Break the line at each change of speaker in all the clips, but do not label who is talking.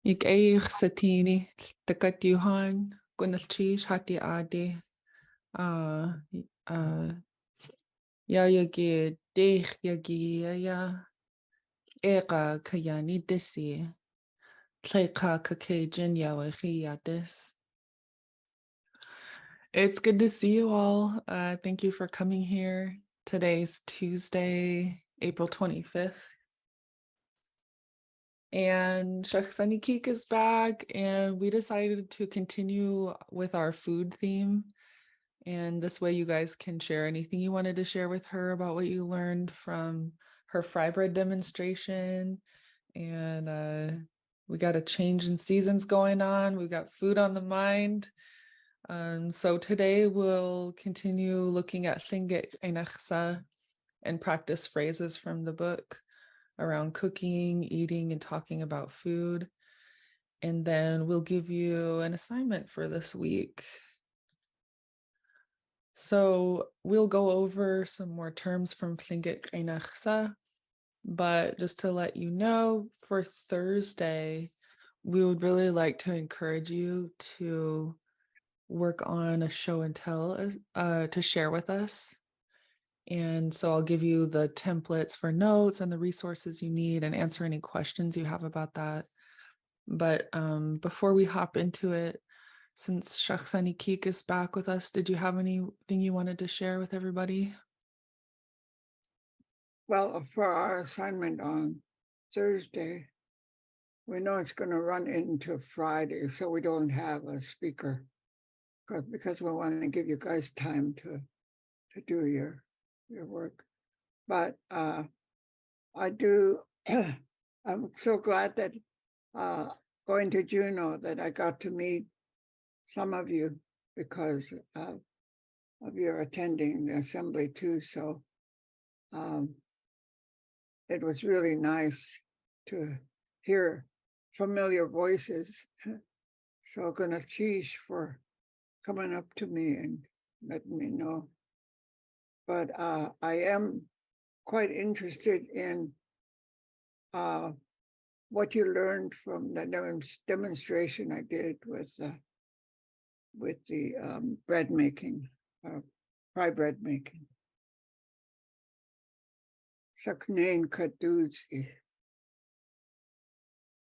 Ik eich satini, takat yuhan, gunalchish hati adi, uh, uh, ya yagi deich yagi ya, ega kayani disi, tleika kakajin yawachi yadis. It's good to see you all. Thank you for coming here. Today's Tuesday, April 25th. And Shakhsani Keek is back, and we decided to continue with our food theme. And this way, you guys can share anything you wanted to share with her about what you learned from her fry bread demonstration. And we got a change in seasons going on. We got food on the mind. So today we'll continue looking at Lingit Class and practice phrases from the book around cooking, eating, and talking about food. And then we'll give you an assignment for this week. So we'll go over some more terms from Lingit Class, but just to let you know, for Thursday, we would really like to encourage you to work on a show and tell to share with us. And so I'll give you the templates for notes and the resources you need and answer any questions you have about that. But before we hop into it, since Shakhsani Keek is back with us, did you have anything you wanted to share with everybody?
Well, for our assignment on Thursday, we know it's going to run into Friday, so we don't have a speaker because we want to give you guys time to do your work. But I do. I'm so glad that going to Juneau that I got to meet some of you because of your attending the assembly too. So it was really nice to hear familiar voices. So gonna cheese for coming up to me and letting me know. But I am quite interested in what you learned from the demonstration I did with the bread making, fry bread making. Saknain Kadudzi.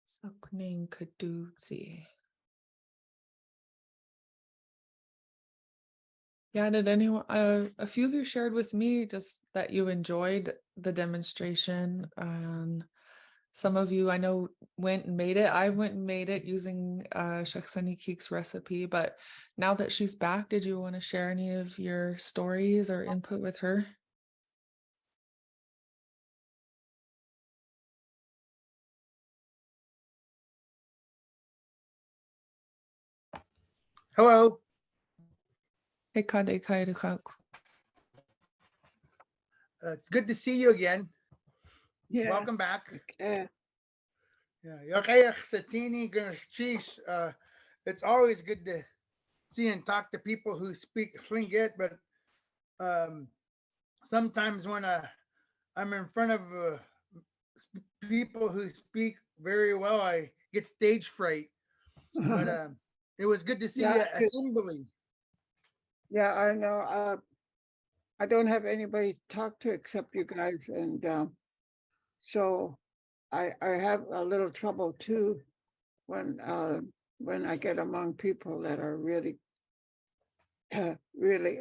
Saknain Kadudzi. Yeah, did anyone, a few of you shared with me just that you enjoyed the demonstration. Some of you I know went and made it. I went and made it using Shakhsani Keek's recipe, but now that she's back, did you want to share any of your stories or input with her?
Hello.
Hey, Kade Kairukak.
It's good to see you again.
Yeah.
Welcome back.
Okay.
Yeah. It's always good to see and talk to people who speak Tlingit, but sometimes when I'm in front of people who speak very well, I get stage fright. But it was good to see
Yeah,
you assembly.
Yeah, I know. I don't have anybody to talk to except you guys, and so I have a little trouble too when I get among people that are really really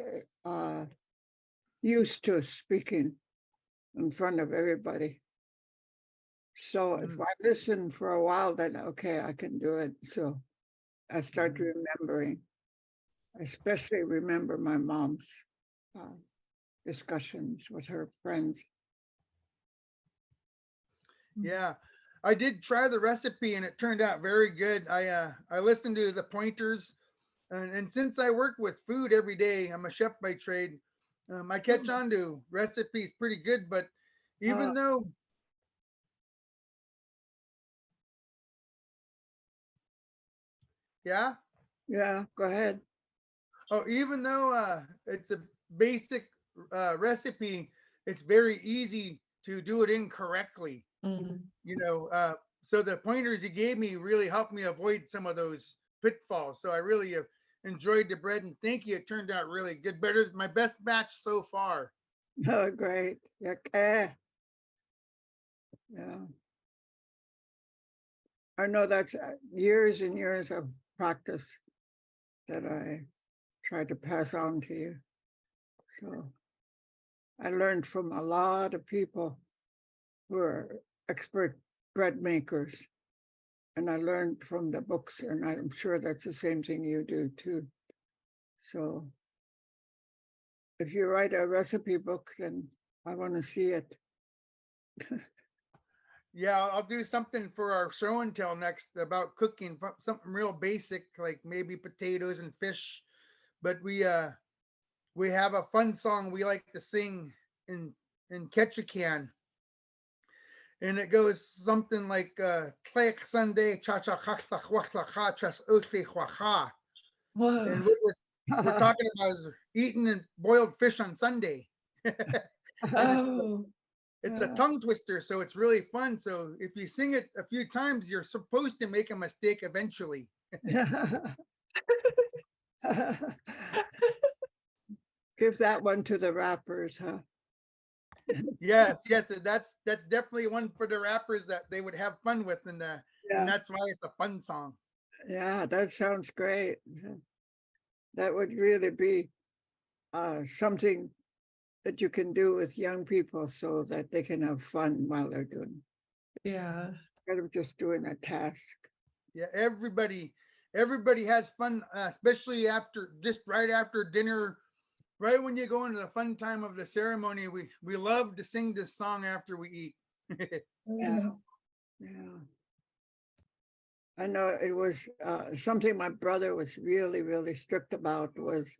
used to speaking in front of everybody. So if I listen for a while, then okay, I can do it. So I start remembering, especially remember my mom's discussions with her friends.
Yeah. I did try the recipe and it turned out very good. I listened to the pointers, and since I work with food every day, I'm a chef by trade. I catch on to recipes pretty good, but even though yeah,
Go ahead.
even though it's a basic recipe, it's very easy to do it incorrectly.
Mhm.
You know, so the pointers you gave me really helped me avoid some of those pitfalls. So I really have enjoyed the bread, and thank you. It turned out really good, better than my best batch so far.
Oh, great. Yeah. Yeah. I know that's years and years of practice that I tried to pass on to you. So I learned from a lot of people who are expert bread makers. And I learned from the books, and I'm sure that's the same thing you do too. So if you write a recipe book, then I want to see it.
Yeah, I'll do something for our show and tell next about cooking, something real basic, like maybe potatoes and fish. But we have a fun song we like to sing in Ketchikan, and it goes something like Tlech Sunday cha cha cha cha cha cha cha chas ukli hua ha.
Whoa.
And what we're talking about is eating and boiled fish on Sunday.
Oh.
It's a tongue twister, so it's really fun. So if you sing it a few times, you're supposed to make a mistake eventually.
Give that one to the rappers, huh?
Yes, yes, that's definitely one for the rappers that they would have fun with, and
Yeah,
that's why it's a fun song.
yeah, that sounds great. That would really be something that you can do with young people so that they can have fun while they're doing,
Yeah.
instead of just doing a task.
Yeah, everybody has fun, especially after just right after dinner, right when you go into the fun time of the ceremony. We love to sing this song after we eat.
Yeah, yeah. I know it was something my brother was really, really strict about was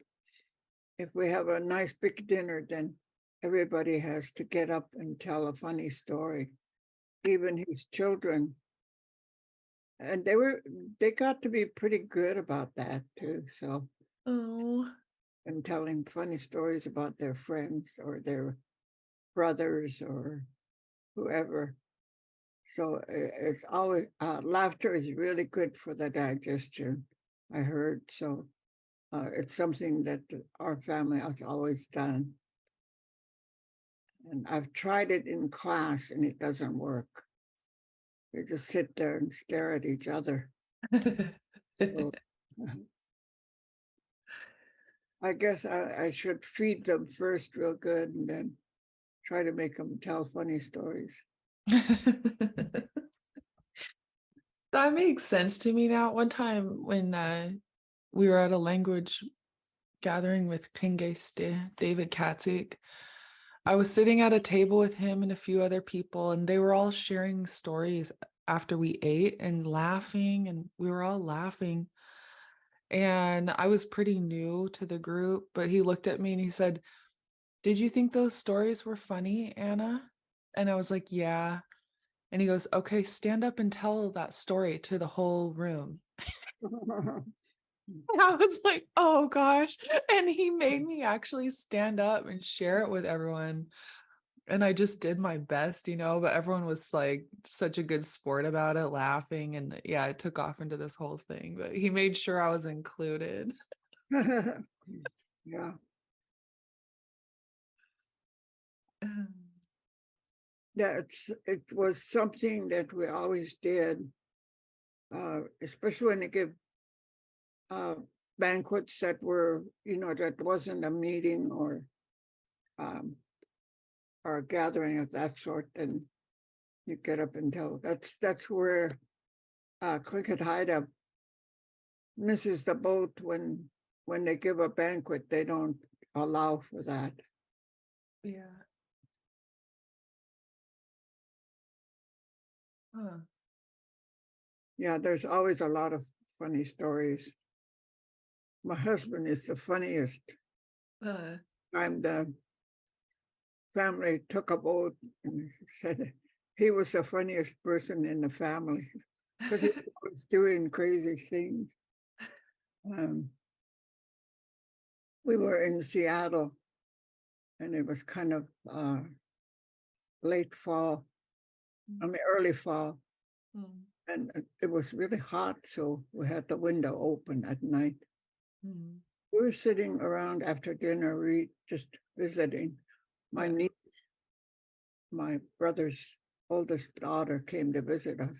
if we have a nice big dinner, then everybody has to get up and tell a funny story, even his children. And they got to be pretty good about that too. So,
Oh.
and telling funny stories about their friends or their brothers or whoever. So it's always laughter is really good for the digestion. I heard so. It's something that our family has always done. And I've tried it in class and it doesn't work. They just sit there and stare at each other. So I guess I should feed them first real good and then try to make them tell funny stories.
That makes sense to me now. One time when we were at a language gathering with Klingeste, David Katzik, I was sitting at a table with him and a few other people, and they were all sharing stories after we ate and laughing, and we were all laughing. And I was pretty new to the group, but he looked at me and he said, "Did you think those stories were funny, Anna?" And I was like, "Yeah." And he goes, "Okay, stand up and tell that story to the whole room." And I was like, "Oh gosh." And he made me actually stand up and share it with everyone. And I just did my best, but everyone was like such a good sport about it, laughing. And yeah, it took off into this whole thing, but he made sure I was included.
Yeah, it was something that we always did, especially when they give uh, banquets that were, that wasn't a meeting um, or a gathering of that sort. Then you get up and tell. That's where Clinkett Haida misses the boat when they give a banquet. They don't allow for that.
Yeah. Huh.
Yeah, there's always a lot of funny stories. My husband is the funniest.
Uh,
Time the family took a boat and said he was the funniest person in the family because he was doing crazy things. Um, we were in Seattle and it was kind of late fall, I mean, early fall.
Mm,
And it was really hot, so we had the window open at night.
mm,
We were sitting around after dinner, just visiting. My
yeah.
niece, my brother's oldest daughter, came to visit us.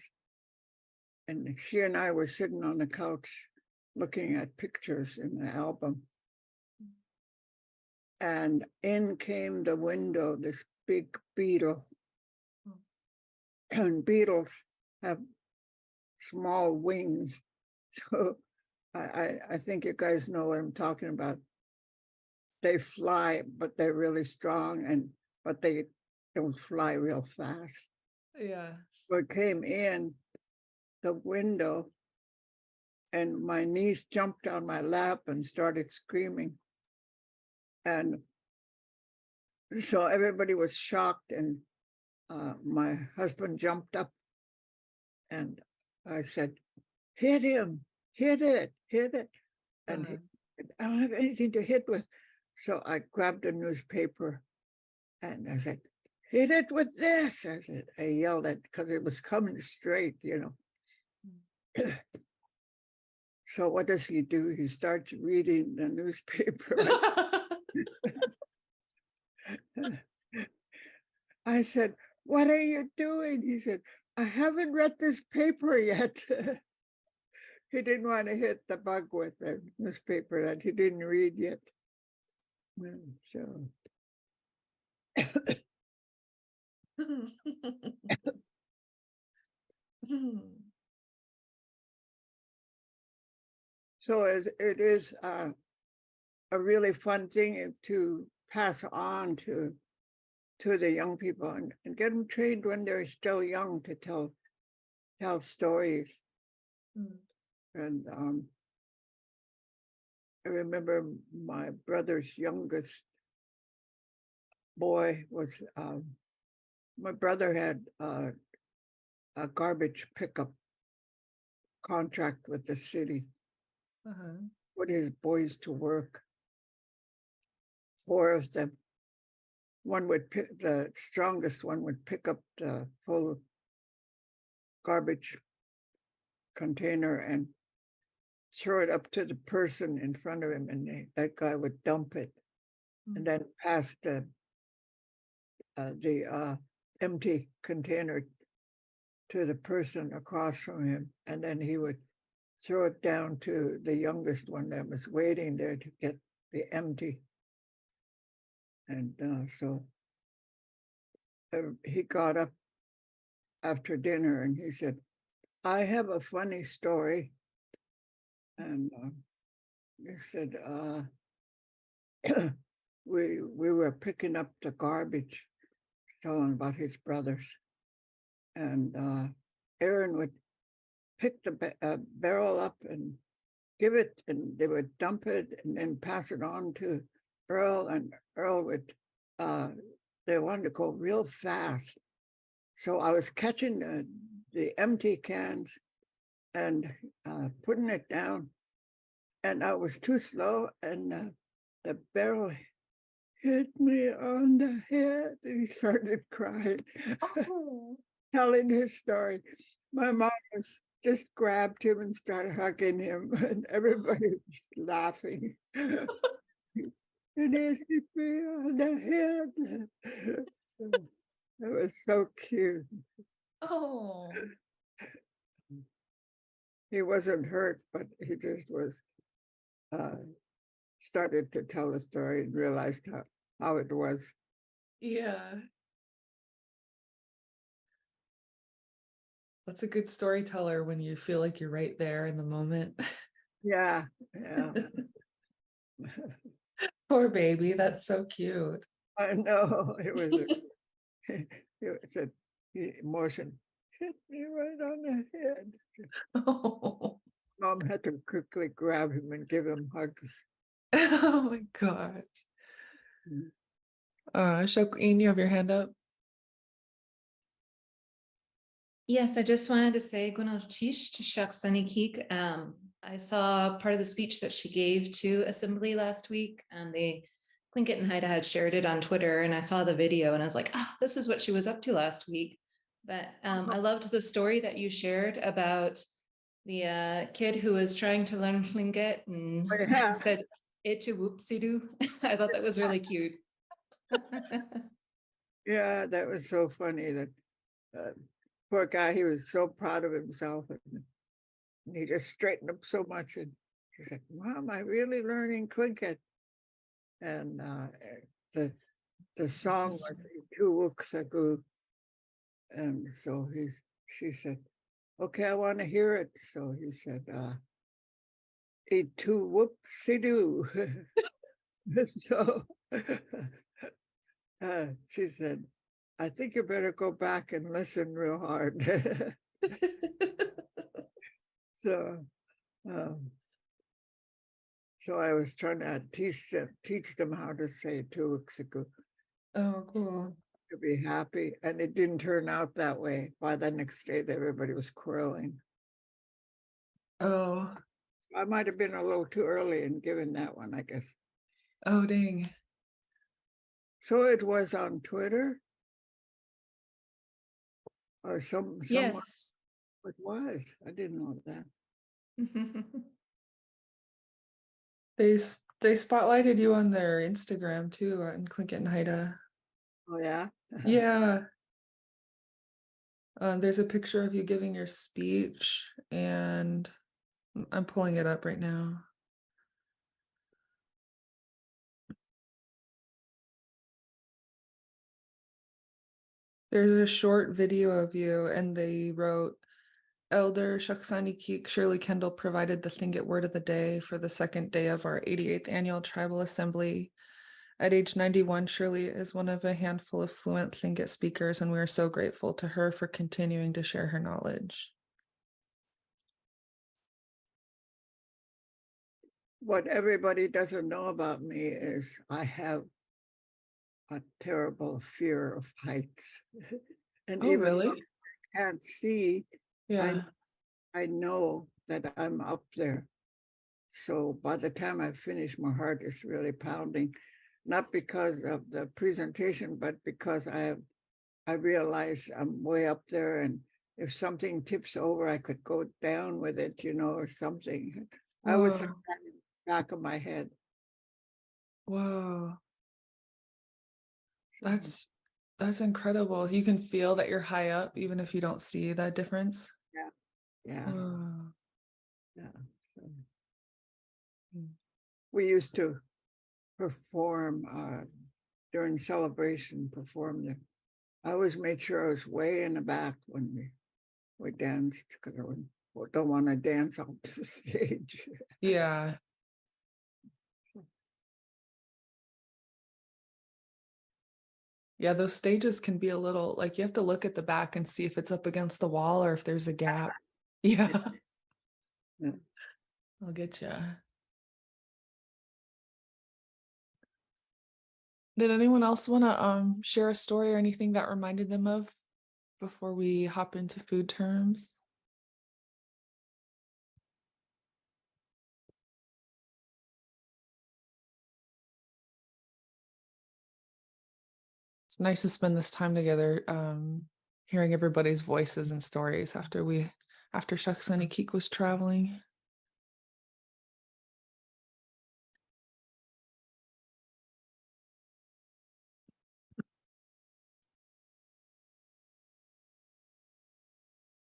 And she and I were sitting on the couch looking at pictures in the album. And in came the window this big beetle.
Mm.
And beetles have small wings. So I think you guys know what I'm talking about. They fly, but they're really strong, but they don't fly real fast.
Yeah.
So it came in the window, and my niece jumped on my lap and started screaming. And so everybody was shocked, and my husband jumped up, and I said, hit him, hit it, hit it. And he
Uh-huh.
said, I don't have anything to hit with. So I grabbed a newspaper and I said, hit it with this. I yelled at because it was coming straight, So what does he do? He starts reading the newspaper. I said, what are you doing? He said, I haven't read this paper yet. He didn't want to hit the bug with the newspaper that he didn't read yet. So so it is a really fun thing to pass on to the young people and get them trained when they're still young to tell stories.
Mm.
And I remember my brother's youngest boy was my brother had a garbage pickup contract with the city,
Uh-huh.
put his boys to work. Four of them. One would pick, the strongest one would pick up the full garbage container and throw it up to the person in front of him, and that guy would dump it and then pass the empty container to the person across from him, and then he would throw it down to the youngest one that was waiting there to get the empty. And so he got up after dinner and he said, I have a funny story. And he said, we were picking up the garbage, telling about his brothers. And Aaron would pick the barrel up and give it, and they would dump it and then pass it on to Earl, and Earl would, they wanted to go real fast. So I was catching the empty cans and putting it down, and I was too slow, and the barrel hit me on the head. And he started crying,
Oh.
telling his story. My mom was just grabbed him and started hugging him, and everybody was laughing. And it hit me on the head. It was so cute.
Oh.
He wasn't hurt, but he just was started to tell the story and realized how it was.
Yeah. That's a good storyteller when you feel like you're right there in the moment.
Yeah, yeah.
Poor baby, that's so cute.
I know it was a emotion hit me right on the head.
Oh,
Mom had to quickly grab him and give him hugs.
oh my gosh. Shauqeen, you have your hand up?
Yes, I just wanted to say Gwinnett-Tish to Shaksanikik. I saw part of the speech that she gave to Assembly last week, and Tlingit and Haida had shared it on Twitter, and I saw the video and I was like, oh, this is what she was up to last week. But I loved the story that you shared about the kid who was trying to learn Lingit and
Yeah.
said it to whoopsie doo. I thought that was really cute.
Yeah, that was so funny that poor guy, he was so proud of himself and he just straightened up so much. And he said, Mom, I really learning Tlingit. And the song was Tu Wuksagu. And so she said, okay, I want to hear it. So he said, tu whoopsie doo. So she said, I think you better go back and listen real hard. So, um, so I was trying to teach them how to say tuixiku
Oh, cool.
to be happy, and it didn't turn out that way. By the next day, everybody was quarreling.
Oh,
I might have been a little too early in giving that one, I guess.
oh, dang.
So it was on Twitter or someone.
Yes.
It was. I didn't know that.
They spotlighted you on their Instagram too, on Clinkit and Haida.
Oh yeah.
Yeah. There's a picture of you giving your speech, and I'm pulling it up right now. There's a short video of you, and they wrote, Elder Shaksani Keek Shirley Kendall provided the Tlingit word of the day for the second day of our 88th annual tribal assembly. At age 91, Shirley is one of a handful of fluent Tlingit speakers, and we are so grateful to her for continuing to share her knowledge.
What everybody doesn't know about me is I have a terrible fear of heights. And
Oh,
even though
really?
I can't see,
Yeah.
I know that I'm up there. So by the time I finish, my heart is really pounding, not because of the presentation, but because I realize I'm way up there, and if something tips over, I could go down with it, or something. I always have
Whoa.
that in the back of my head.
Whoa.
So,
That's incredible. You can feel that you're high up, even if you don't see that difference.
yeah,
Whoa.
yeah. So
Mm.
we used to perform during celebration, perform there. I always made sure I was way in the back when we danced, because I don't want to dance off the stage.
Yeah. Yeah, those stages can be a little like you have to look at the back and see if it's up against the wall or if there's a gap. Yeah,
Yeah.
I'll get you. Did anyone else want to share a story or anything that reminded them of before we hop into food terms? It's nice to spend this time together, hearing everybody's voices and stories after Shaksani Keek was traveling.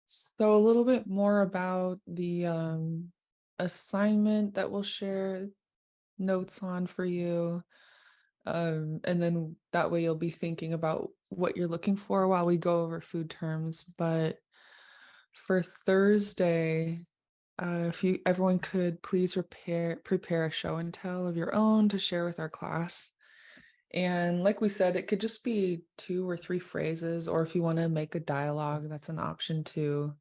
So a little bit more about the assignment that we'll share notes on for you. And then that way you'll be thinking about what you're looking for while we go over food terms. But for Thursday, if everyone could please prepare a show and tell of your own to share with our class. And like we said, it could just be 2 or 3 phrases, or if you want to make a dialogue, that's an option too.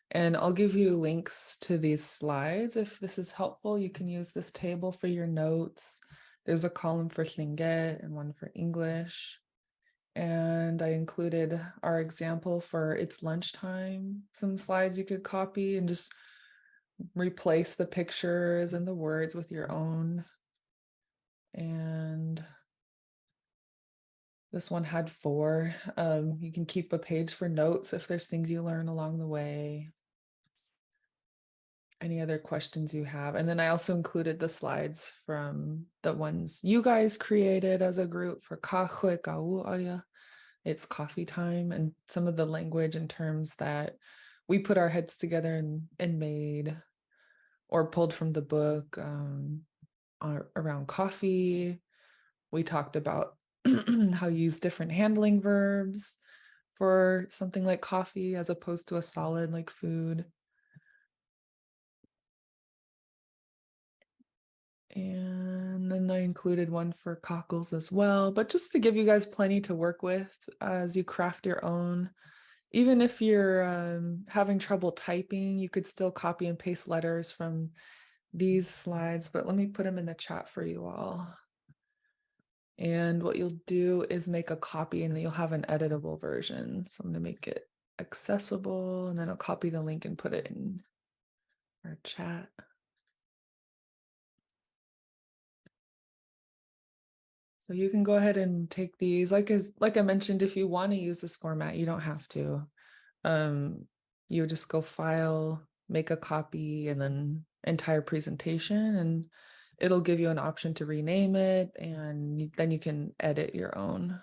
And I'll give you links to these slides. If this is helpful, you can use this table for your notes. There's a column for Tlingit and one for English. And I included our example for It's Lunchtime, some slides you could copy and just replace the pictures and the words with your own. And This one had 4. You can keep a page for notes if there's things you learn along the way. Any other questions you have. And then I also included the slides from the ones you guys created as a group for kahwe kauaya. It's coffee time, and some of the language and terms that we put our heads together and made or pulled from the book around coffee. We talked about how you use different handling verbs for something like coffee as opposed to a solid like food. And then I included one for cockles as well, but just to give you guys plenty to work with as you craft your own. Even if you're having trouble typing, you could still copy and paste letters from these slides, but let me put them in the chat for you all. And what you'll do is make a copy and then you'll have an editable version. So I'm going to make it accessible and then I'll copy the link and put it in our chat. So you can go ahead and take these. Like I mentioned, if you want to use this format, you don't have to. You just go file, make a copy, and then entire presentation, and it'll give you an option to rename it, and then you can edit your own.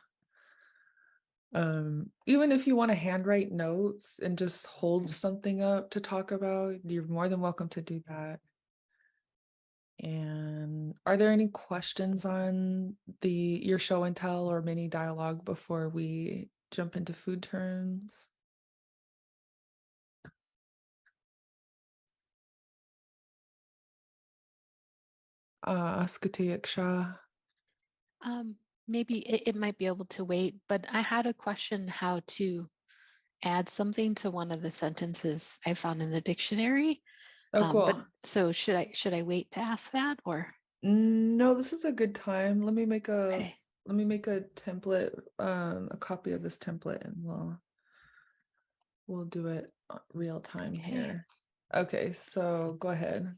Even if you want to handwrite notes and just hold something up to talk about, you're more than welcome to do that. And are there any questions on your show and tell or mini dialogue before we jump into food terms? Askatayak Shah.
Maybe it might be able to wait, but I had a question how to add something to one of the sentences I found in the dictionary.
Oh, cool.
But so should I wait to ask that or?
No, this is a good time. Let me make a
Okay.
template, a copy of this template, and we'll do it real time
Okay.
here. Okay, so go ahead.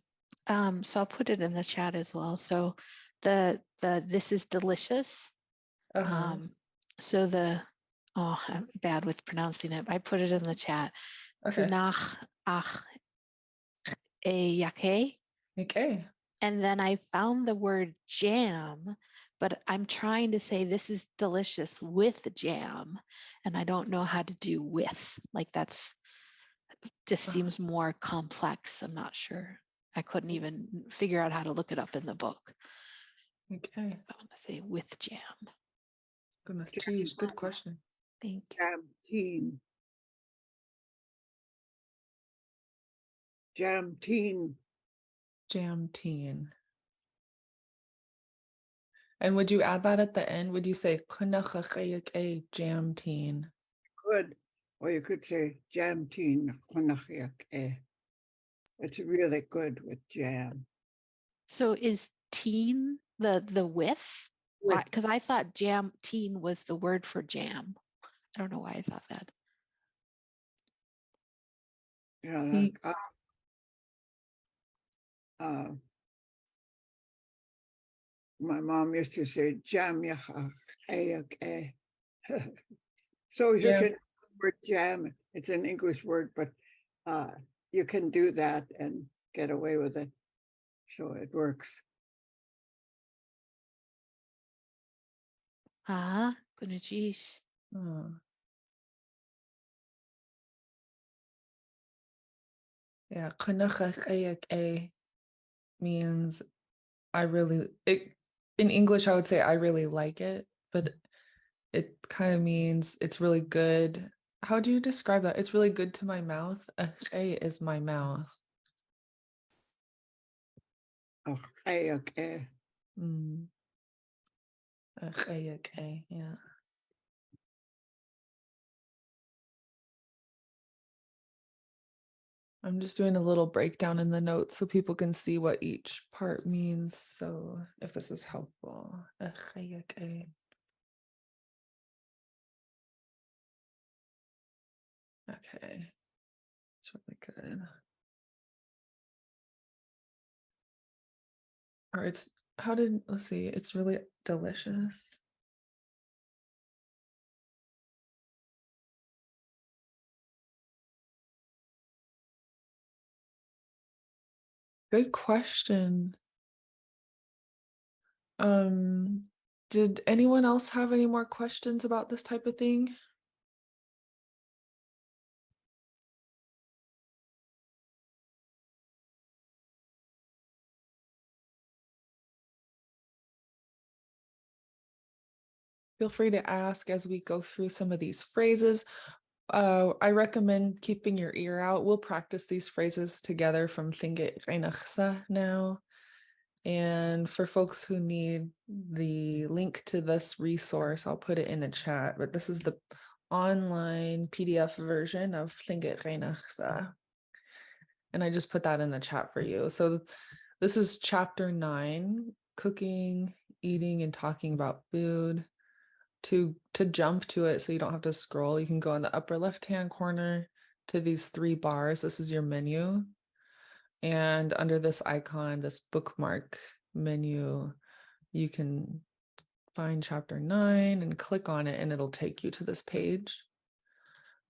So I'll put it in the chat as well. So the this is delicious.
Uh-huh.
So I'm bad with pronouncing it. I put it in the chat.
Okay.
Kunach ach e yake.
Okay.
And then I found the word jam, but I'm trying to say this is delicious with jam. And I don't know how to do with. Like that's just seems more complex. I'm not sure. I couldn't even figure out how to look it up in the book.
Okay.
I want to say with jam.
Goodness, geez, good question.
Thank you.
Jam teen.
Jam teen. And would you add that at the end? Would you say "Kunachachayake jam teen"?
Good. Or you could say jam teen. It's really good with jam.
So is teen the with?
With,
Because I thought jam teen was the word for jam. I don't know why I thought that.
you know,
He-
like my mom used to say jam yachayake. So you
Jam.
can word jam. It's an English word, but you can do that and get away with it. So it works.
Gunajish.
Oh. Yeah, kunachachayake means in English I would say I really like it, but it kind of means it's really good. How do you describe that? It's really good to my mouth. Ache is my mouth.
Okay.
Mm. Ache, yeah. I'm just doing a little breakdown in the notes so people can see what each part means. So if this is helpful. Ache. Okay. It's really good. Or let's see, it's really delicious. Good question. Um, did anyone else have any more questions about this type of thing? Feel free to ask as we go through some of these phrases. I recommend keeping your ear out. We'll practice these phrases together from Lingit Class now. And for folks who need the link to this resource, I'll put it in the chat. But this is the online PDF version of Lingit Class. And I just put that in the chat for you. So this is chapter 9, cooking, eating, and talking about food. To jump to it so you don't have to scroll, you can go in the upper left-hand corner to these 3 bars. This is your menu. And under this icon, this bookmark menu, you can find chapter 9 and click on it and it'll take you to this page.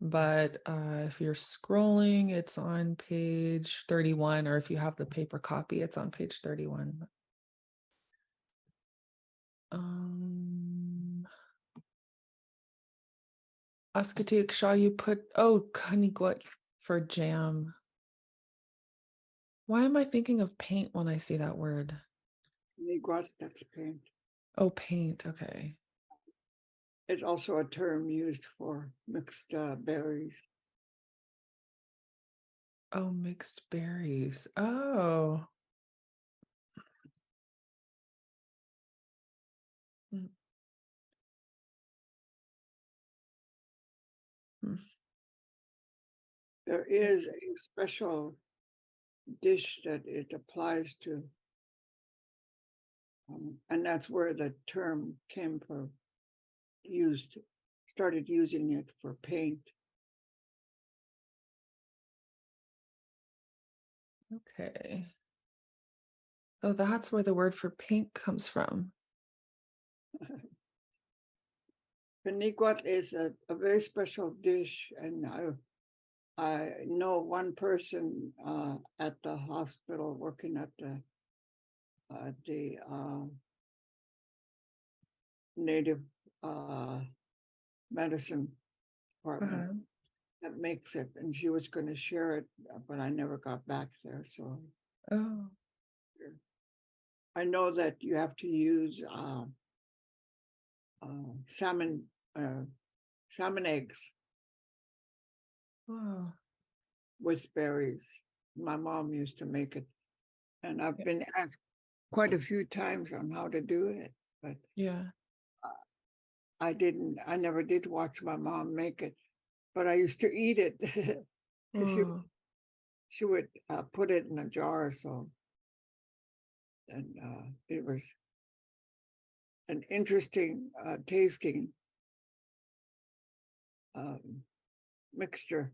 But if you're scrolling, it's on page 31, or if you have the paper copy, it's on page 31. Askatiak Shaw, you put, oh, kanigwat for jam. Why am I thinking of paint when I see that word?
Niguat, that's paint.
Oh, paint, okay.
It's also a term used for mixed berries.
Oh, mixed berries. Oh. Mm. Mm.
There is a special dish that it applies to, and that's where the term came from. Started using it for paint.
Okay. So that's where the word for paint comes from.
Paniquat is a very special dish, and I know one person at the hospital working at the native medicine department
Uh-huh.
that makes it, and she was going to share it, but I never got back there. So
Oh,
I know that you have to use salmon eggs
wow.
with berries. My mom used to make it, and I've been asked quite a few times on how to do it, but
Yeah.
I never did watch my mom make it, but I used to eat it because
Oh,
she would put it in a jar. So, and it was an interesting tasting um, mixture,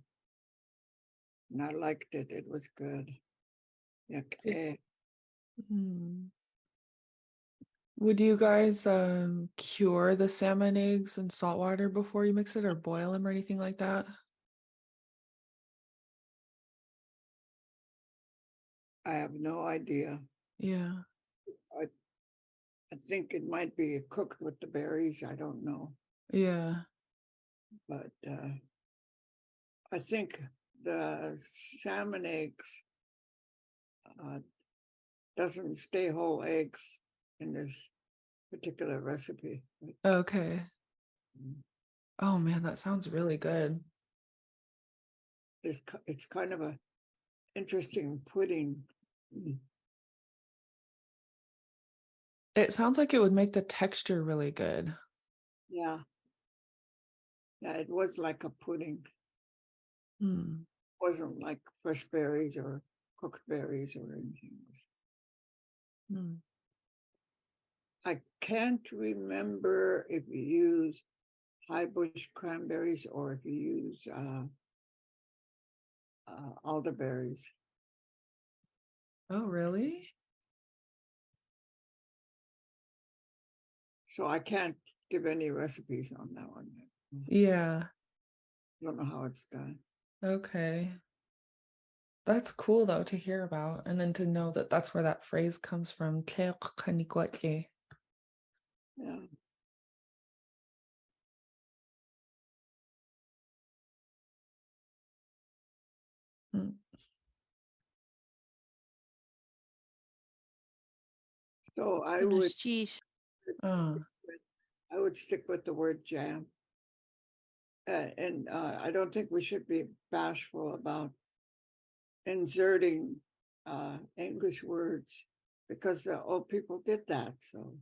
and I liked it. It was good. Yeah.
hmm. Would you guys cure the salmon eggs in salt water before you mix it, or boil them or anything like that?
I have no idea.
Yeah.
I, I think it might be cooked with the berries. I don't know,
Yeah.
but I think the salmon eggs doesn't stay whole eggs in this particular recipe.
Okay.
Mm,
Oh man, that sounds really good.
it's kind of a interesting pudding. Mm,
It sounds like it would make the texture really good.
yeah, yeah, it was like a pudding.
Hmm.
It wasn't like fresh berries or cooked berries or anything.
Hmm.
I can't remember if you use high bush cranberries or if you use elderberries.
Oh, really?
So I can't give any recipes on that one. I
Yeah.
don't know how it's done.
Okay. That's cool though to hear about, and then to know that that's where that phrase comes from. "Keo kanikwake."
Yeah.
Mm.
So I
Buenos
would
dias.
Ah,
I would stick with the word jam. And I don't think we should be bashful about inserting English words because the old people did that. So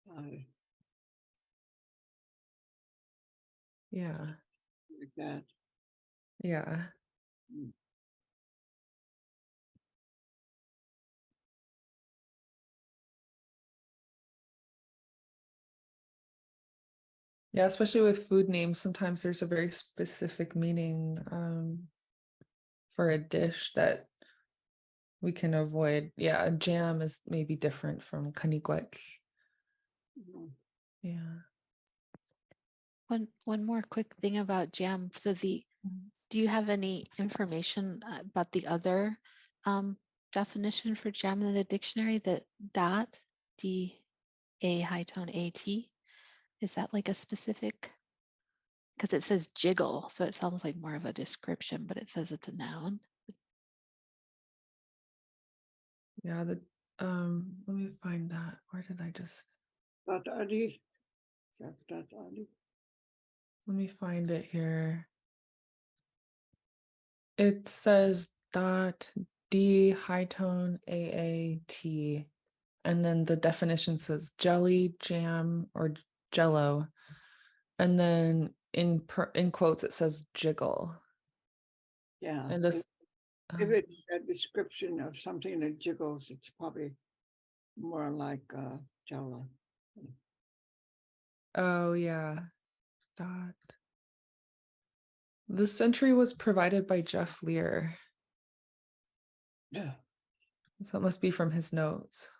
like
yeah,
that.
yeah.
Mm.
Yeah, especially with food names, sometimes there's a very specific meaning for a dish that we can avoid. Yeah, a jam is maybe different from kanikwek.
Mhm.
Yeah.
One more quick thing about jam. So do you have any information about the other definition for jam in the dictionary? The dot, D-A high tone A-T. Is that like a specific? Because it says jiggle, so it sounds like more of a description, but it says it's a noun.
Yeah, let me find that. Where did I just
That Ali. That Ali.
let me find it here. It says dot D high tone AAT. And then the definition says jelly, jam, or jello. And then in quotes it says jiggle.
Yeah.
And this
If it's a description of something that jiggles, it's probably more like Jala.
oh yeah. Dot. The century was provided by Jeff Lear.
Yeah.
So it must be from his notes.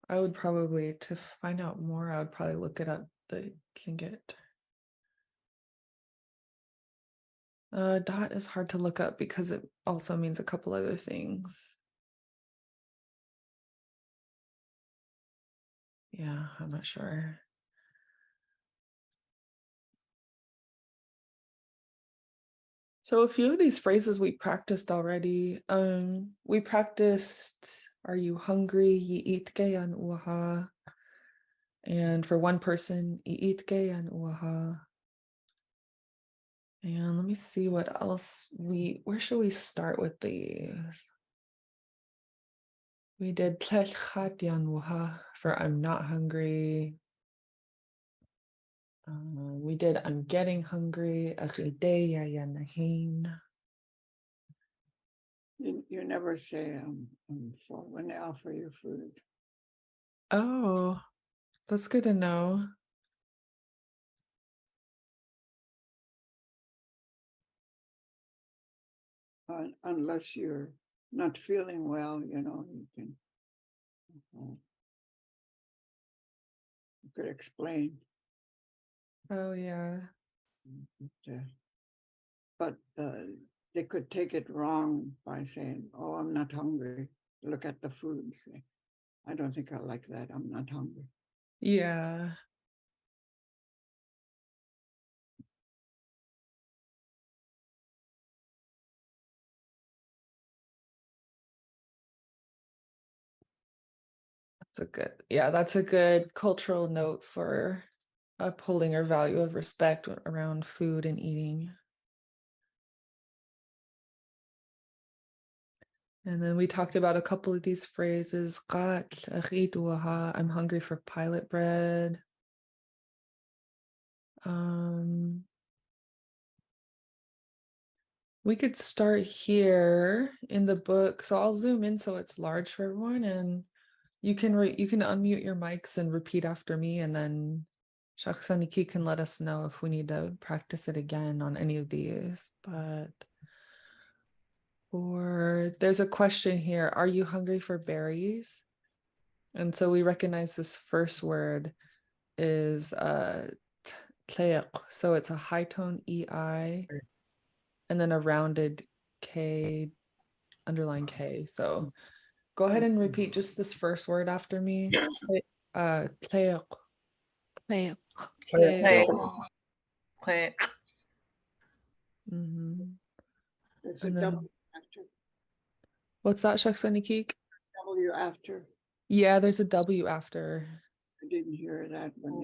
I would probably, to find out more, I would probably look it up. They can get. Dot is hard to look up because it also means a couple other things. Yeah, I'm not sure. So a few of these phrases we practiced already. We practiced, "Are you hungry? Iitke an uaha." And for one person, "Iitke an uaha." And let me see what else where should we start with these? We did "Tlech chat yan uaha" for "I'm not hungry." We did "I'm getting hungry." "Achide ya yan nahin."
You never say I'm full when they offer you food.
Oh, that's good to know.
Unless you're not feeling well, you can uh, you could explain.
Oh yeah.
But they could take it wrong by saying, "Oh, I'm not hungry." Look at the food. Say, I don't think I like that. I'm not hungry.
Yeah. That's a good cultural note for upholding our value of respect around food and eating. And then we talked about a couple of these phrases. "Qat aghid waha," I'm hungry for pilot bread. Um, we could start here in the book. So I'll zoom in so it's large for everyone, and you can unmute your mics and repeat after me, and then Shaksaniki can let us know if we need to practice it again on any of these. But there's a question here: "Are you hungry for berries?" And so we recognize this first word is Tleq. So it's a high tone EI and then a rounded K, underline K. So go ahead and repeat just this first word after me. Tleq.
Tleok.
Play. Play.
Mhm.
There's a
And then
W after.
what's that, Shaksanikik?
W after.
Yeah, there's a W after.
I didn't hear that when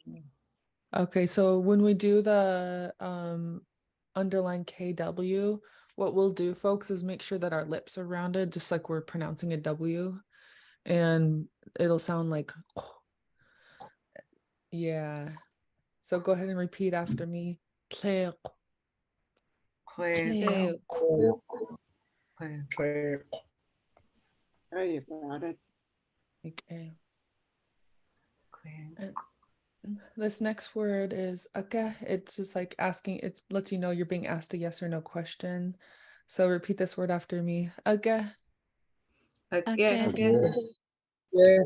they.
Okay, so when we do the underline KW, what we'll do, folks, is make sure that our lips are rounded, just like we're pronouncing a W, and it'll sound like, yeah. So go ahead and repeat after me. Tleq.
Play.
Tleok.
Play.
Play.
There you got it.
Okay.
Play.
And this next word is okay. It's just like asking, it lets you know you're being asked a yes or no question. So repeat this word after me. Okay.
Again.
Again.
Yeah.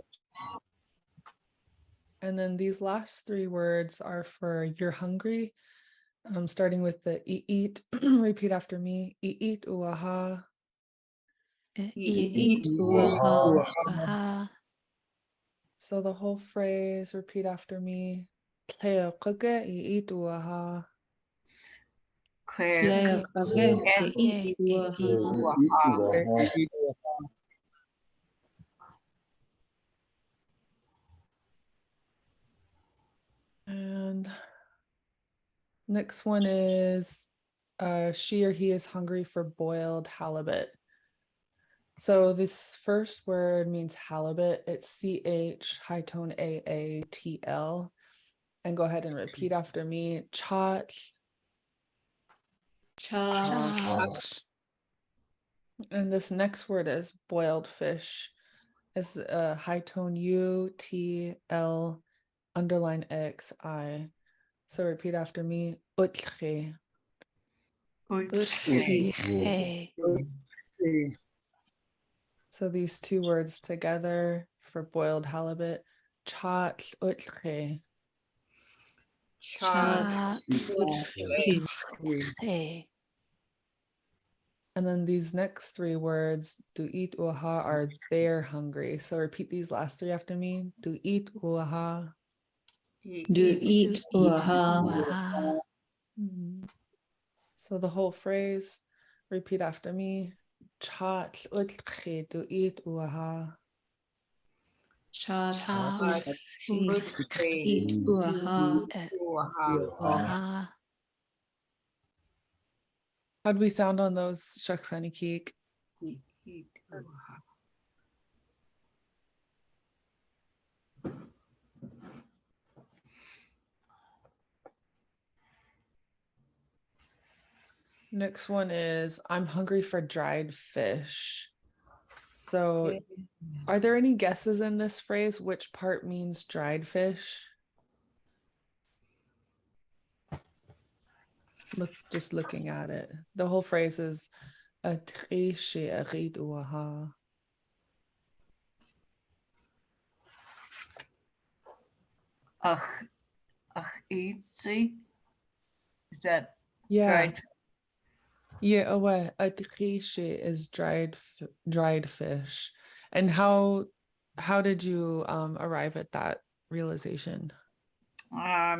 And then these last three words are for you're hungry. Starting with the eat. Repeat after me. Eat uaha.
Eat.
Uaha.
Aha.
So the whole phrase, repeat after me. Tleoqage eat uaha.
Play.
Eat.
And next one is she or he is hungry for boiled halibut. So this first word means halibut. It's CH high tone AATL. And go ahead and repeat after me. Chot.
Shot.
And this next word is boiled fish. It's a high tone UTL underline XI. So repeat after me. Utri.
Hey.
So these two words together for boiled halibut. Chat utri.
Shot. Hey.
And then these next three words, do eat uaha, are they're hungry. So repeat these last three after me. Do eat uaha.
Waha.
Mhm. So the whole phrase, repeat after me. Chat utri do eat uaha.
Shot.
Uaha.
Waha.
How'd we sound on those, Shaksani Keek?
Eat. Uaha.
Next one is I'm hungry for dried fish. So are there any guesses in this phrase? Which part means dried fish? Just looking at it. The whole phrase is "Atri she'arid uaha."
Ach. Eatsy. Is that
Yeah.
dried?
Yeah, oh what? Atri she is dried fish. And how did you arrive at that realization?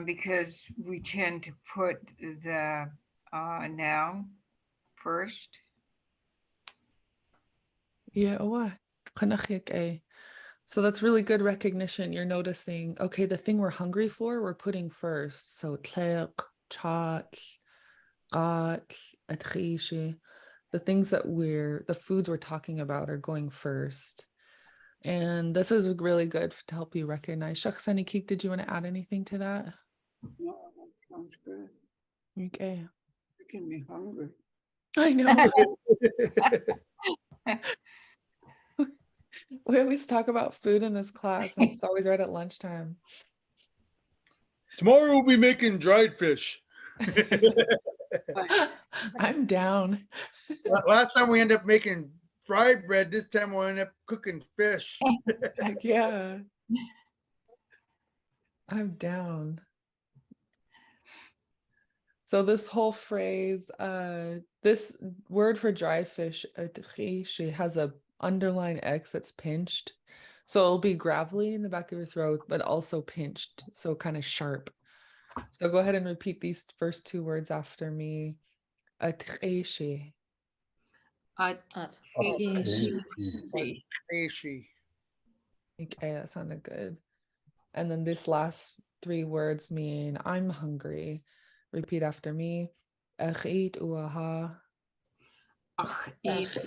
Because we tend to put the noun first.
Yeah, oh what? Kanachik eh. So that's really good recognition. You're noticing, okay, the thing we're hungry for, we're putting first. So tleq, chat, qat, atrishi. The things that the foods we're talking about are going first. And this is really good to help you recognize. Shaksani Keek, did you want to add anything to that?
No, that sounds good.
Okay.
Making me hungry.
I know. We always talk about food in this class, and it's always right at lunchtime.
Tomorrow we'll be making dried fish.
I'm down.
Last time we ended up making fried bread. This time we'll end up cooking fish.
Heck yeah. I'm down. So this whole phrase, this word for dry fish, she has a underline X that's pinched. So it'll be gravelly in the back of your throat, but also pinched, so kind of sharp. So go ahead and repeat these first two words after me. Atreshi.
At
Aishi.
Okay, that sounded good. And then this last three words mean I'm hungry. Repeat after me. Achit uaha.
Eat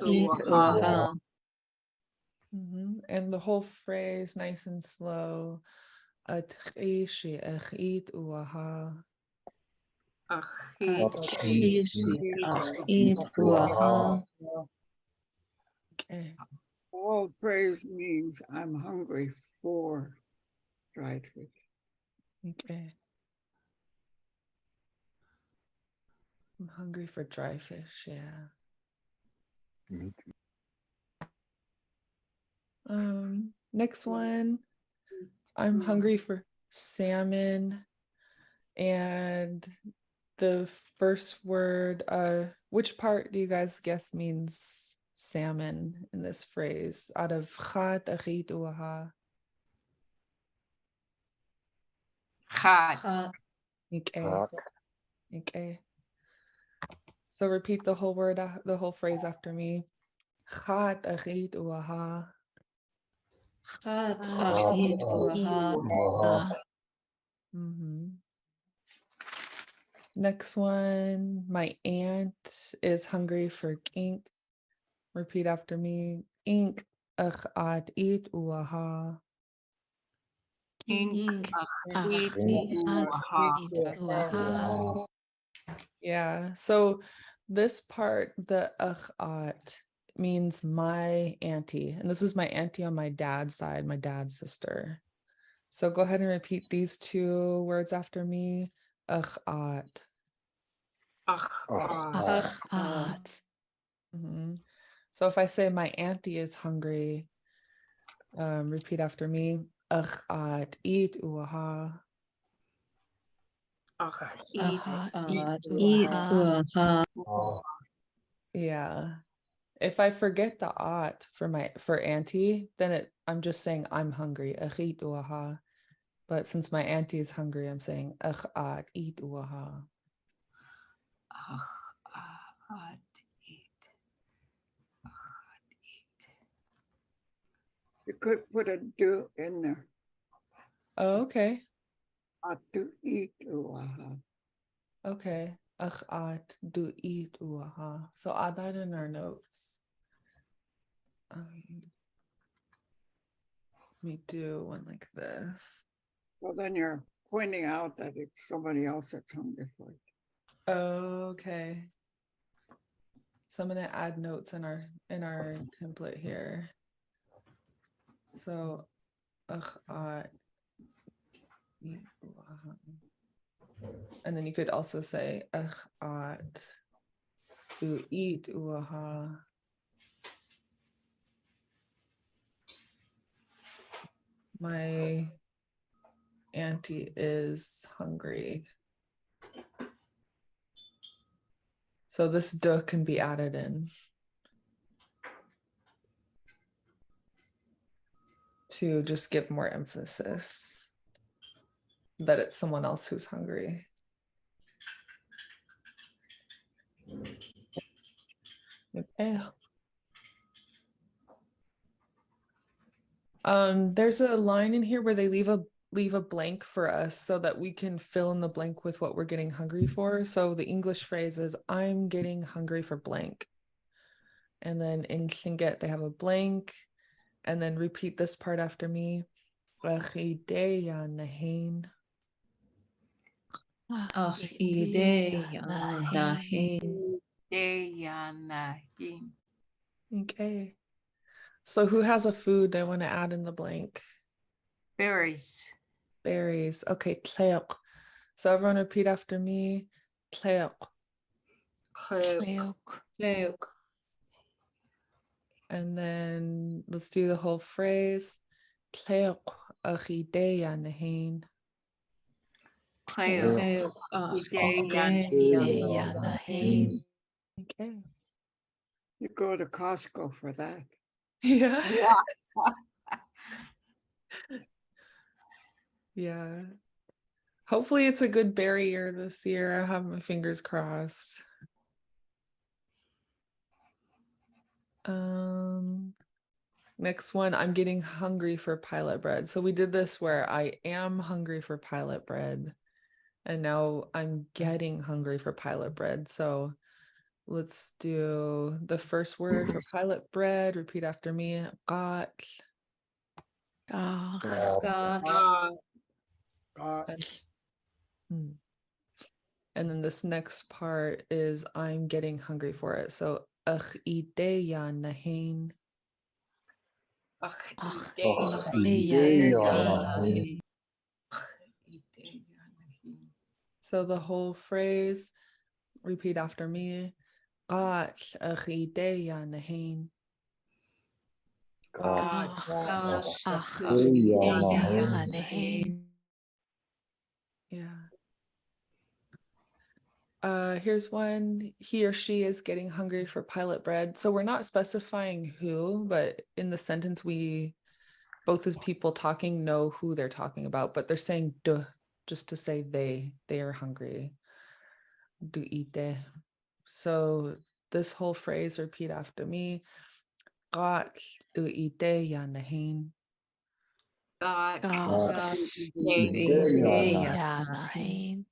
And the whole phrase, nice and slow. Atreshi achit uaha. Okay.
The whole phrase means I'm hungry for dried fish.
Okay. I'm hungry for dry fish, yeah. Next one. I'm hungry for salmon. And the first word, which part do you guys guess means salmon in this phrase? Out of chat, achit, uaha.
Hot.
Okay. Okay. So repeat the whole word, the whole phrase after me. Chat, achit, uaha. Next one, my aunt is hungry for ink. Repeat after me. Ink, achat, it, uaha. Yeah. So this part, the achat, means my auntie. And this is my auntie on my dad's side, my dad's sister. So go ahead and repeat these two words after me. Achat. So if I say my auntie is hungry, repeat after me. Achat, eat, uaha. Yeah. If I forget the at for auntie, then I'm just saying I'm hungry. Achit uaha. But since my auntie is hungry, I'm saying achat eat uaha.
You could put a do in there.
Oh, okay.
Atu eat uaha.
Okay. Achat do eat uaha. So add that in our notes. Let me do one like this.
Well, then you're pointing out that it's somebody else that's hungry for it.
Okay. So I'm gonna add notes in our template here. So achat eat uaha. And then you could also say achat do eat uaha. My auntie is hungry. So this duh can be added in to just give more emphasis that it's someone else who's hungry. Okay. There's a line in here where they leave a blank for us so that we can fill in the blank with what we're getting hungry for. So the English phrase is I'm getting hungry for blank. And then in Lingit, they have a blank. And then repeat this part after me. Okay. So who has a food they want to add in the blank?
Berries.
Berries. Okay, tleok. So everyone repeat after me. Tleok. And then let's do the whole phrase. Tleok achideya nahin.
Cleo.
Yanahin.
Okay.
You go to Costco for that.
Yeah.
Yeah.
Yeah. Hopefully it's a good berry year this year. I have my fingers crossed. Next one, I'm getting hungry for pilot bread. So we did this where I am hungry for pilot bread, and now I'm getting hungry for pilot bread. So let's do the first word for pilot bread. Repeat after me. Got.
Gosh.
Hmm. And then this next part is I'm getting hungry for it. So ach ideya nahin. So the whole phrase, repeat after me. Ach ideya nahin. Yeah. Here's one. He or she is getting hungry for pilot bread. So we're not specifying who, but in the sentence, both as people talking know who they're talking about, but they're saying duh, just to say they are hungry. Du ite. So this whole phrase, repeat after me. Gat du ite ya nahin.
Yanahin.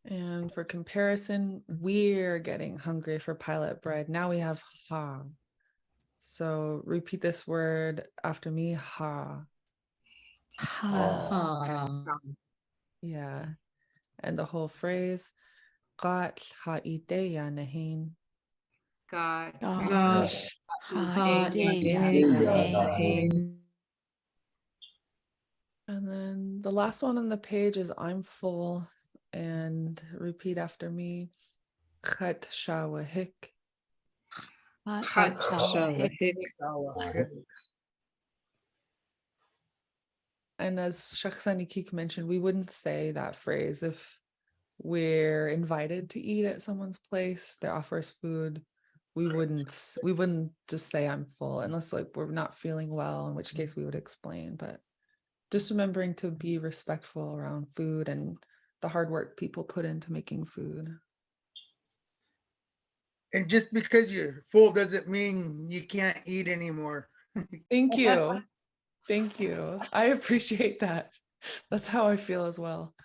And for comparison, we're getting hungry for pilot bread. Now we have ha. So repeat this word after me, ha. Yeah. And the whole phrase, Gat ha ite ya nahin. And then the last one on the page is I'm full. And repeat after me. Chat shawahik. And as Shakhsani Keek mentioned, we wouldn't say that phrase if we're invited to eat at someone's place that offers food. We wouldn't just say I'm full unless like we're not feeling well, in which case we would explain. But just remembering to be respectful around food and the hard work people put into making food.
And just because you're full doesn't mean you can't eat anymore.
Thank you. Thank you. I appreciate that. That's how I feel as well.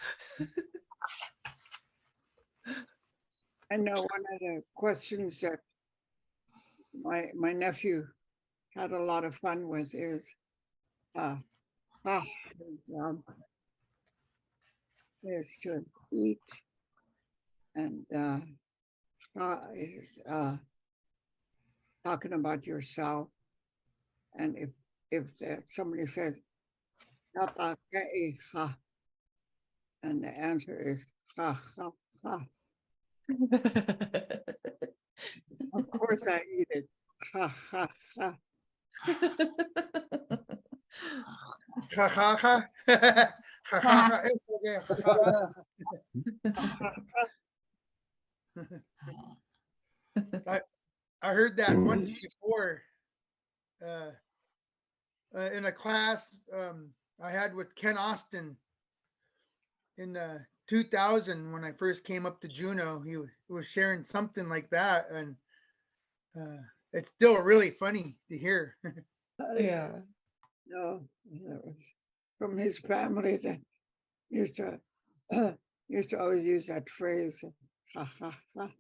I know one of the questions that my nephew had a lot of fun with is is to eat, and is talking about yourself. And if somebody says "Tata ke ha," and the answer is ha ha ha, of course I eat it. Ha ha ha.
Ha ha ha. Ha ha ha. It's okay. Ha ha ha. I heard that once before in a class I had with Ken Austin in 2000 when I first came up to Juneau. He was sharing something like that, and it's still really funny to hear.
Yeah.
No, that was from his family that used to always use that phrase. Ha ha ha.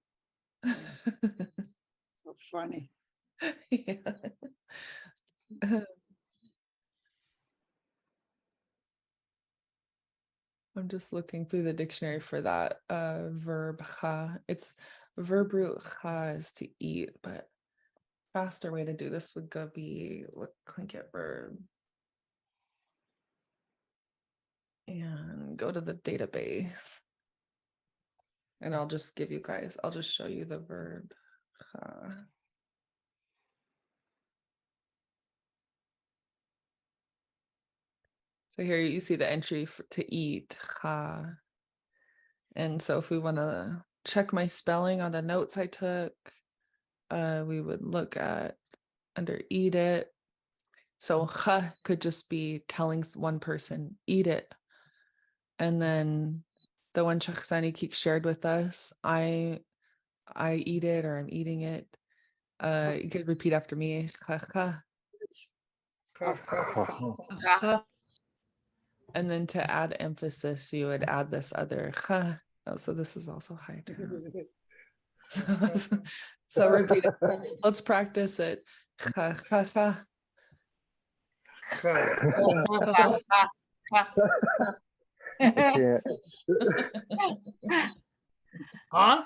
So funny.
Yeah. I'm just looking through the dictionary for that verb ha. It's verb root ha is to eat, but faster way to do this would go be click it verb and go to the database. And I'll just show you the verb ha. So here you see the entry to eat, ha. And so if we want to check my spelling on the notes I took, we would look at under eat it. So ha could just be telling one person, eat it. And then the one Shakhsani Keek shared with us, I eat it or I'm eating it. You could repeat after me. Ha, ha. And then to add emphasis, you would add this other ha. Oh, so this is also high tone. So repeat it. Let's practice it. Ha, ha, ha.
I can't.
Huh?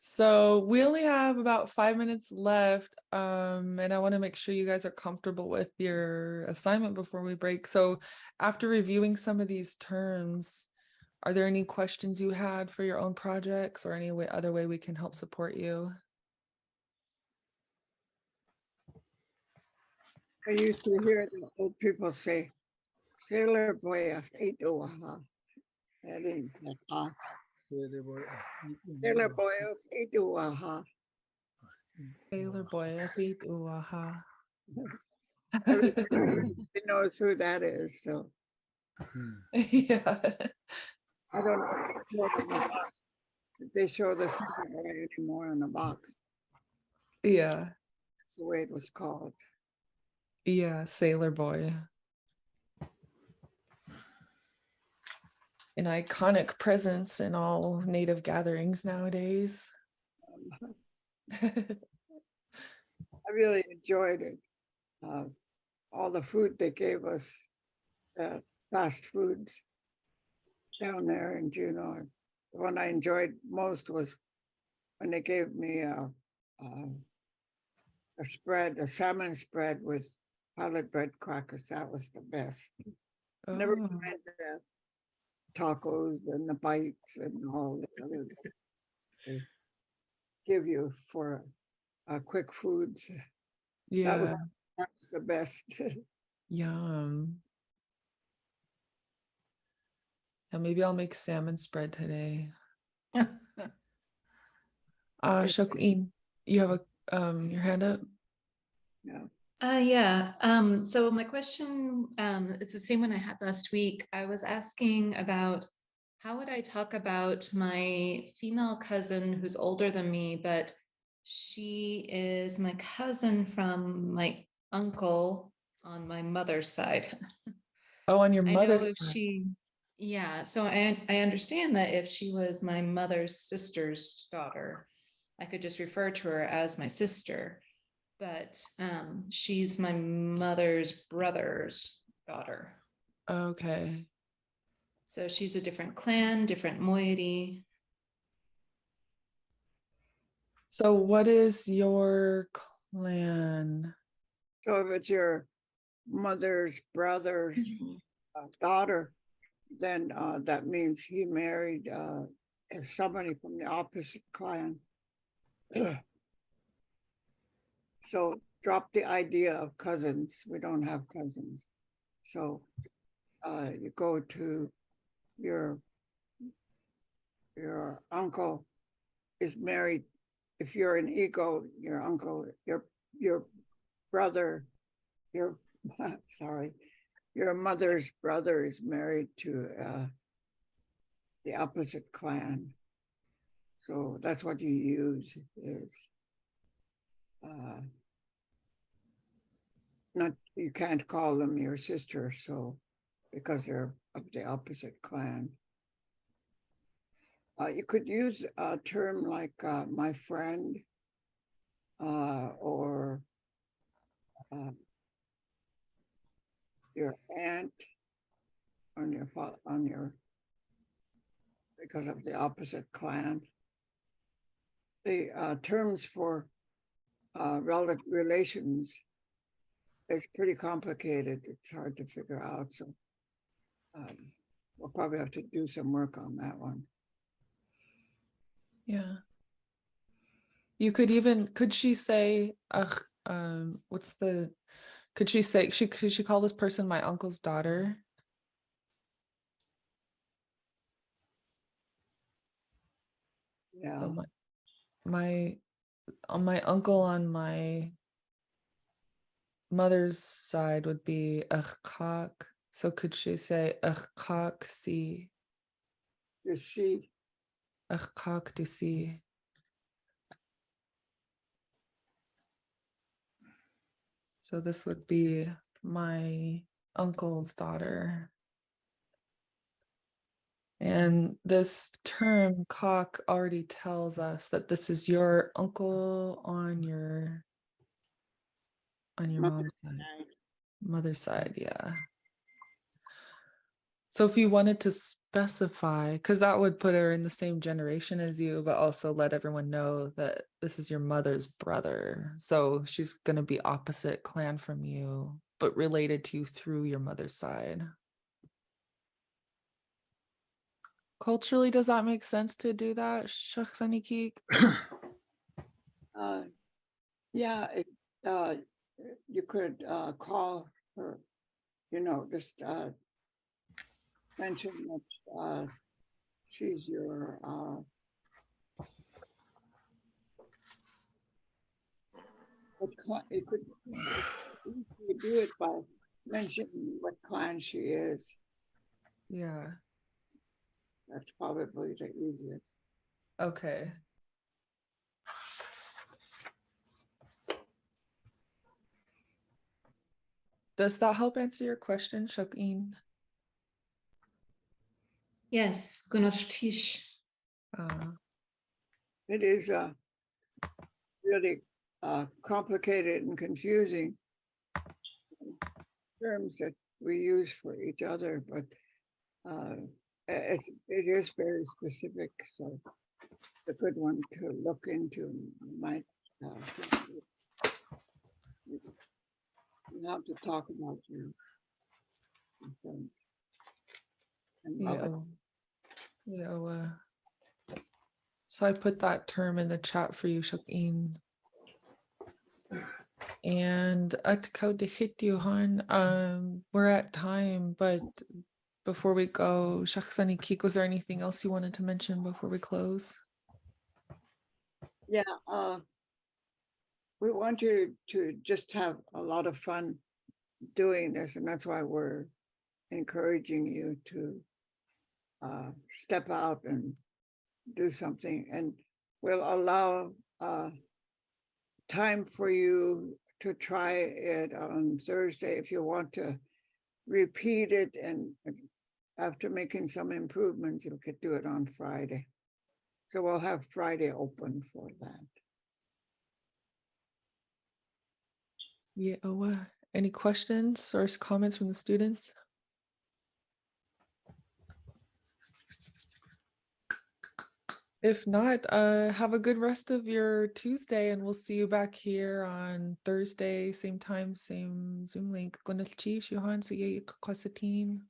So we only have about 5 minutes left, and I want to make sure you guys are comfortable with your assignment before we break. So after reviewing some of these terms, are there any questions you had for your own projects or any other way we can help support you?
I used to hear the old people say, sailor boy of eight oaha. That is like, sailor boy of eight oaha.
Sailor boy, I think, ooh, aha.
Everybody knows who that is, so
Yeah.
I don't know if they show the sailor boy anymore in the box.
Yeah.
That's the way it was called.
Yeah, sailor boy. An iconic presence in all native gatherings nowadays.
I really enjoyed it. All the food they gave us, fast foods down there in Juneau. The one I enjoyed most was when they gave me a spread, a salmon spread with pilot bread crackers. That was the best. Never
Oh,
mind the tacos and the bites and all the other they give you for quick foods. That was
yeah.
the best.
Yum. And maybe I'll make salmon spread today. Shaquin, you have your hand up?
Yeah.
Yeah. So my question, it's the same one I had last week. I was asking about how would I talk about my female cousin who's older than me, but she is my cousin from my uncle on my mother's side.
Oh, on your
I know
mother's
if
side.
yeah, so I understand that if she was my mother's sister's daughter, I could just refer to her as my sister, but she's my mother's brother's daughter.
Okay.
So she's a different clan, different moiety.
So what is your clan?
So if it's your mother's brother's daughter, then that means he married somebody from the opposite clan. So drop the idea of cousins. We don't have cousins. So you go to your uncle is married. If you're an ego, your uncle, your brother, your sorry, your mother's brother is married to the opposite clan. So that's what you use is not, you can't call them your sister, so because they're of the opposite clan. You could use a term like my friend or your aunt on your because of the opposite clan. The terms for relative relations is pretty complicated. It's hard to figure out. So we'll probably have to do some work on that one.
Yeah. Could she say, could she call this person my uncle's daughter?
Yeah.
So my uncle on my mother's side would be Achkak. So could she say Achkak si
Is she?
Achkak to see? So this would be my uncle's daughter. And this term cock already tells us that this is your uncle on your mom's side. Mother's side, yeah. So if you wanted to specify, because that would put her in the same generation as you, but also let everyone know that this is your mother's brother. So she's going to be opposite clan from you, but related to you through your mother's side. Culturally, does that make sense to do that, Shakhsanikik?
Yeah, you could call her, just mention that she's your you could do it by mentioning what clan she is.
Yeah.
That's probably the easiest.
Okay. Does that help answer your question, Shakeen?
Yes, Gunaftish.
It is really complicated and confusing terms that we use for each other, but it is very specific. So it's a good one to look into. You might you have to talk about your friends and love it.
Yeah. So I put that term in the chat for you, Shakeen. And we're at time, but before we go, Shakhsani Kik, was there anything else you wanted to mention before we close?
Yeah, we want you to just have a lot of fun doing this, and that's why we're encouraging you to step out and do something, and we'll allow time for you to try it on Thursday if you want to repeat it, and after making some improvements, you could do it on Friday. So we'll have Friday open for that.
Yeah. Any questions or comments from the students? If not, have a good rest of your Tuesday, and we'll see you back here on Thursday, same time, same Zoom link. Gunalchi, Shuhan, Sige Kasatin.